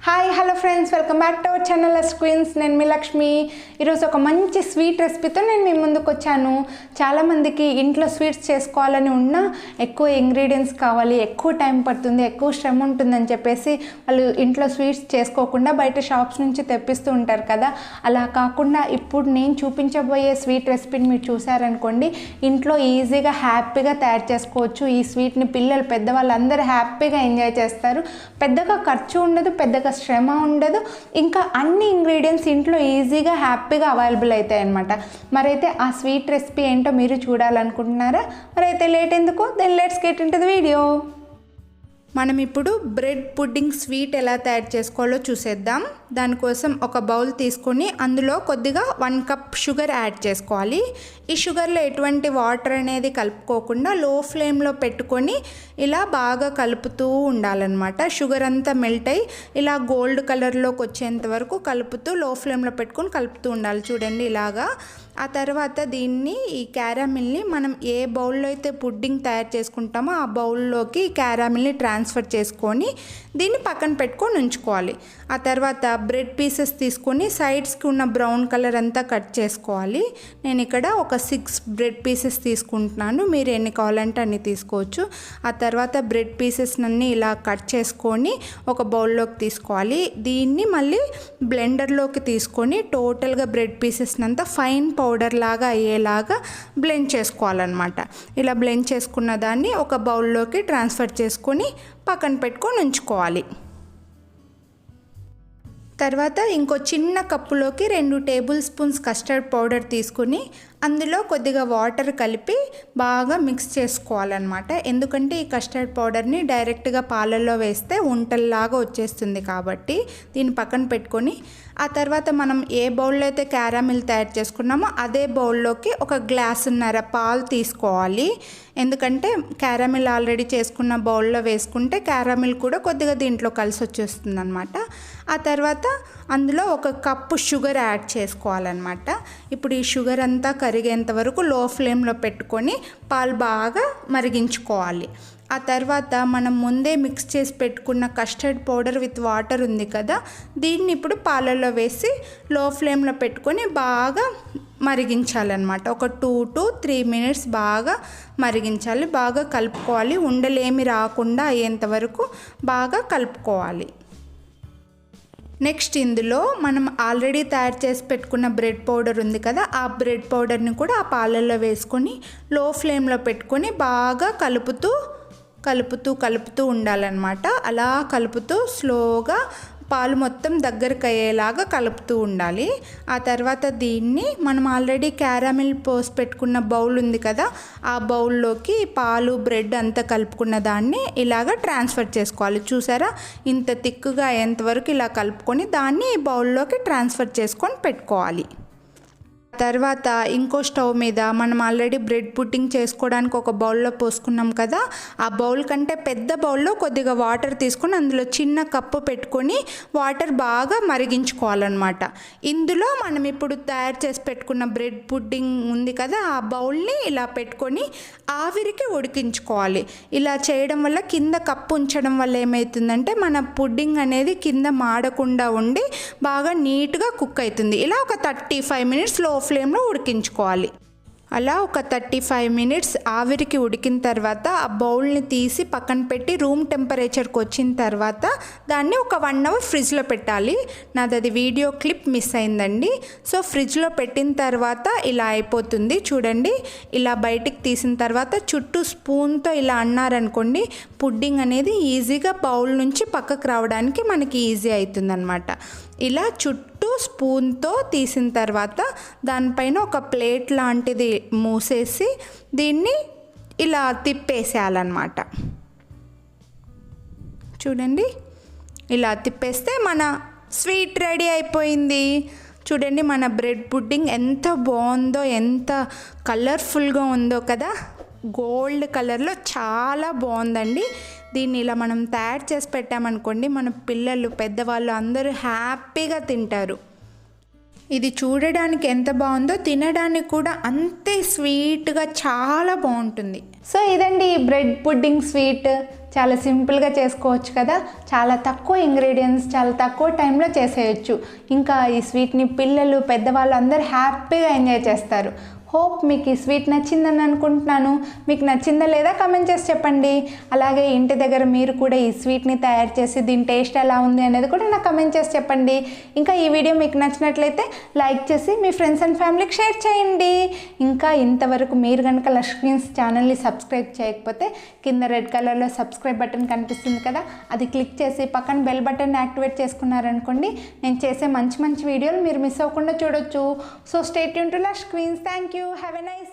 Hi hello friends, welcome back to our channel లష్క్వీన్స్. నేను మీ లక్ష్మి. ఈరోజు ఒక మంచి స్వీట్ రెసిపీతో నేను మీ ముందుకు వచ్చాను. చాలామందికి ఇంట్లో స్వీట్స్ చేసుకోవాలని ఉన్నా ఎక్కువ ఇంగ్రీడియంట్స్ కావాలి, ఎక్కువ టైం పడుతుంది, ఎక్కువ శ్రమ ఉంటుందని చెప్పేసి వాళ్ళు ఇంట్లో స్వీట్స్ చేసుకోకుండా బయట షాప్స్ నుంచి తెప్పిస్తూ ఉంటారు కదా. అలా కాకుండా ఇప్పుడు నేను చూపించబోయే స్వీట్ రెసిపీని మీరు చూసారనుకోండి, ఇంట్లో ఈజీగా హ్యాపీగా తయారు చేసుకోవచ్చు. ఈ స్వీట్ని పిల్లలు పెద్దవాళ్ళు అందరూ హ్యాపీగా ఎంజాయ్ చేస్తారు. పెద్దగా ఖర్చు ఉండదు, పెద్దగా శ్రమ ఉండదు, ఇంకా అన్ని ఇంగ్రీడియంట్స్ ఇంట్లో ఈజీగా హ్యాపీగా అవైలబుల్ అవుతాయి అన్నమాట. మరైతే ఆ స్వీట్ రెసిపీ ఏంటో మీరు చూడాలనుకుంటున్నారా? మరైతే లేట్ ఎందుకు, then let's get into the video. మనం ఇప్పుడు బ్రెడ్ పుడ్డింగ్ స్వీట్ ఎలా తయారు చేసుకోవాలో చూసేద్దాం. దానికోసం ఒక బౌల్ తీసుకొని అందులో కొద్దిగా 1 కప్ షుగర్ యాడ్ చేసుకోవాలి. ఈ షుగర్లో ఎటువంటి వాటర్ అనేది కలుపుకోకుండా లో ఫ్లేమ్లో పెట్టుకొని ఇలా బాగా కలుపుతూ ఉండాలన్నమాట. షుగర్ అంతా మెల్ట్ అయ్యి ఇలా గోల్డ్ కలర్లోకి వచ్చేంత వరకు కలుపుతూ లో ఫ్లేమ్లో పెట్టుకొని కలుపుతూ ఉండాలి. చూడండి ఇలాగా. ఆ తర్వాత దీన్ని, ఈ క్యారామిల్ని మనం ఏ బౌల్లో అయితే పుడ్డింగ్ తయారు చేసుకుంటామో ఆ బౌల్లోకి క్యారామిల్ని ట్రాన్స్ఫర్ చేసుకొని దీన్ని పక్కన పెట్టుకొని ఉంచుకోవాలి. ఆ తర్వాత బ్రెడ్ పీసెస్ తీసుకొని సైడ్స్కి ఉన్న బ్రౌన్ కలర్ అంతా కట్ చేసుకోవాలి. నేను ఇక్కడ ఒక 6 బ్రెడ్ పీసెస్ తీసుకుంటున్నాను, మీరు ఎన్ని కావాలంటే అన్ని తీసుకోవచ్చు. ఆ తర్వాత బ్రెడ్ పీసెస్ అన్నీ ఇలా కట్ చేసుకొని ఒక బౌల్లోకి తీసుకోవాలి. దీన్ని మళ్ళీ బ్లెండర్లోకి తీసుకొని టోటల్గా బ్రెడ్ పీసెస్ అంతా ఫైన్ పౌడర్ లాగా అయ్యేలాగా బ్లెండ్ చేసుకోవాలన్నమాట. ఇలా బ్లెండ్ చేసుకున్న దాన్ని ఒక బౌల్లోకి ట్రాన్స్ఫర్ చేసుకొని పక్కన పెట్టుకొని ఉంచుకోవాలి. తర్వాత ఇంకో చిన్న కప్పులోకి 2 టేబుల్ స్పూన్స్ కస్టర్డ్ పౌడర్ తీసుకుని అందులో కొద్దిగా వాటర్ కలిపి బాగా మిక్స్ చేసుకోవాలన్నమాట. ఎందుకంటే ఈ కస్టర్డ్ పౌడర్ని డైరెక్ట్గా పాలల్లో వేస్తే ఉంటల్లాగా వచ్చేస్తుంది కాబట్టి దీన్ని పక్కన పెట్టుకొని, ఆ తర్వాత మనం ఏ బౌల్లో అయితే క్యారామిల్ తయారు చేసుకున్నామో అదే బౌల్లోకి 1 గ్లాసున్నర పాలు తీసుకోవాలి. ఎందుకంటే క్యారామిల్ ఆల్రెడీ చేసుకున్న బౌల్లో వేసుకుంటే క్యారామిల్ కూడా కొద్దిగా దీంట్లో కలిసి వచ్చేస్తుంది అనమాట. ఆ తర్వాత అందులో 1 కప్పు షుగర్ యాడ్ చేసుకోవాలన్నమాట. ఇప్పుడు ఈ షుగర్ అంతా కరిగేంత వరకు లో ఫ్లేమ్లో పెట్టుకొని పాలు బాగా మరిగించుకోవాలి. ఆ తర్వాత మనం ముందే మిక్స్ చేసి పెట్టుకున్న కస్టర్డ్ పౌడర్ విత్ వాటర్ ఉంది కదా, దీన్ని ఇప్పుడు పాలల్లో వేసి లో ఫ్లేమ్లో పెట్టుకొని బాగా మరిగించాలన్నమాట. ఒక 2 to 3 minutes బాగా మరిగించాలి. బాగా కలుపుకోవాలి, ఉండలేమి రాకుండా అయ్యేంత వరకు బాగా కలుపుకోవాలి. నెక్స్ట్ ఇందులో మనం ఆల్రెడీ తయారు చేసి పెట్టుకున్న బ్రెడ్ పౌడర్ ఉంది కదా, ఆ బ్రెడ్ పౌడర్ని కూడా ఆ పాలల్లో వేసుకొని లో ఫ్లేమ్లో పెట్టుకొని బాగా కలుపుతూ ఉండాలన్నమాట. అలా కలుపుతూ స్లోగా పాలు మొత్తం దగ్గరికి అయ్యేలాగా కలుపుతూ ఉండాలి. ఆ తర్వాత దీన్ని మనం ఆల్రెడీ క్యారామిల్ పోసి పెట్టుకున్న బౌల్ ఉంది కదా, ఆ బౌల్లోకి పాలు బ్రెడ్ అంతా కలుపుకున్న దాన్ని ఇలాగ ట్రాన్స్ఫర్ చేసుకోవాలి. చూసారా, ఇంత తిక్కుగా అయ్యేంతవరకు ఇలా కలుపుకొని దాన్ని ఈ బౌల్లోకి ట్రాన్స్ఫర్ చేసుకొని పెట్టుకోవాలి. తర్వాత ఇంకో స్టవ్ మీద మనం ఆల్రెడీ బ్రెడ్ పుడ్డింగ్ చేసుకోవడానికి ఒక బౌల్లో పోసుకున్నాం కదా, ఆ బౌల్ కంటే పెద్ద బౌల్లో కొద్దిగా వాటర్ తీసుకొని అందులో చిన్న కప్పు పెట్టుకొని వాటర్ బాగా మరిగించుకోవాలన్నమాట. ఇందులో మనం ఇప్పుడు తయారు చేసి పెట్టుకున్న బ్రెడ్ పుడ్డింగ్ ఉంది కదా, ఆ బౌల్ని ఇలా పెట్టుకొని ఆవిరికి ఉడికించుకోవాలి. ఇలా చేయడం వల్ల, కింద కప్పు ఉంచడం వల్ల ఏమవుతుందంటే మన పుడ్డింగ్ అనేది కింద మాడకుండా ఉండి బాగా నీట్గా కుక్ అవుతుంది. ఇలా ఒక 35 minutes లో ఫ్లేమ్లో ఉడికించుకోవాలి. అలా ఒక 35 minutes ఆవిరికి ఉడికిన తర్వాత ఆ బౌల్ని తీసి పక్కన పెట్టి రూమ్ టెంపరేచర్కి వచ్చిన తర్వాత దాన్ని ఒక 1 hour ఫ్రిడ్జ్లో పెట్టాలి. నాది అది వీడియో క్లిప్ మిస్ అయిందండి. సో ఫ్రిడ్జ్లో పెట్టిన తర్వాత ఇలా అయిపోతుంది. చూడండి, ఇలా బయటికి తీసిన తర్వాత చుట్టూ స్పూన్తో ఇలా అన్నారనుకోండి, పుడ్డింగ్ అనేది ఈజీగా బౌల్ నుంచి పక్కకు రావడానికి మనకి ఈజీ అవుతుందన్నమాట. ఇలా చుట్టూ స్పూన్తో తీసిన తర్వాత దానిపైన ఒక ప్లేట్ లాంటిది మూసేసి దీన్ని ఇలా తిప్పేసేయాలన్నమాట. చూడండి, ఇలా తిప్పేస్తే మన స్వీట్ రెడీ అయిపోయింది. చూడండి, మన బ్రెడ్ పుడ్డింగ్ ఎంత బాగుందో, ఎంత కలర్ఫుల్గా ఉందో కదా, గోల్డ్ కలర్లో చాలా బాగుందండి. దీన్ని ఇలా మనం తయారు చేసి పెట్టామనుకోండి, మన పిల్లలు పెద్దవాళ్ళు అందరూ హ్యాపీగా తింటారు. ఇది చూడడానికి ఎంత బాగుందో తినడానికి కూడా అంతే స్వీట్గా చాలా బాగుంటుంది. సో ఇదండి ఈ బ్రెడ్ పుడ్డింగ్ స్వీట్. చాలా సింపుల్గా చేసుకోవచ్చు కదా, చాలా తక్కువ ఇంగ్రీడియంట్స్, చాలా తక్కువ టైంలో చేసేయచ్చు. ఇంకా ఈ స్వీట్ని పిల్లలు పెద్దవాళ్ళు అందరూ హ్యాపీగా ఎంజాయ్ చేస్తారు. హోప్ మీకు ఈ స్వీట్ నచ్చిందని అనుకుంటున్నాను. మీకు నచ్చిందా లేదా కామెంట్ చేసి చెప్పండి. అలాగే ఇంటి దగ్గర మీరు కూడా ఈ స్వీట్ని తయారు చేసి దీని టేస్ట్ ఎలా ఉంది అనేది కూడా నాకు కామెంట్ చేసి చెప్పండి. ఇంకా ఈ వీడియో మీకు నచ్చినట్లయితే లైక్ చేసి మీ ఫ్రెండ్స్ అండ్ ఫ్యామిలీకి షేర్ చేయండి. ఇంకా ఇంతవరకు మీరు కనుక లష్క్వీన్స్ ఛానల్ని సబ్స్క్రైబ్ చేయకపోతే కింద రెడ్ కలర్లో సబ్స్క్రైబ్ బటన్ కనిపిస్తుంది కదా, అది క్లిక్ చేసి పక్కన బెల్ బటన్ యాక్టివేట్ చేసుకున్నారనుకోండి నేను చేసే మంచి మంచి వీడియోలు మీరు మిస్ అవ్వకుండా చూడొచ్చు. సో స్టే ట్యూన్ టు లష్క్వీన్స్. Thank you. Have a nice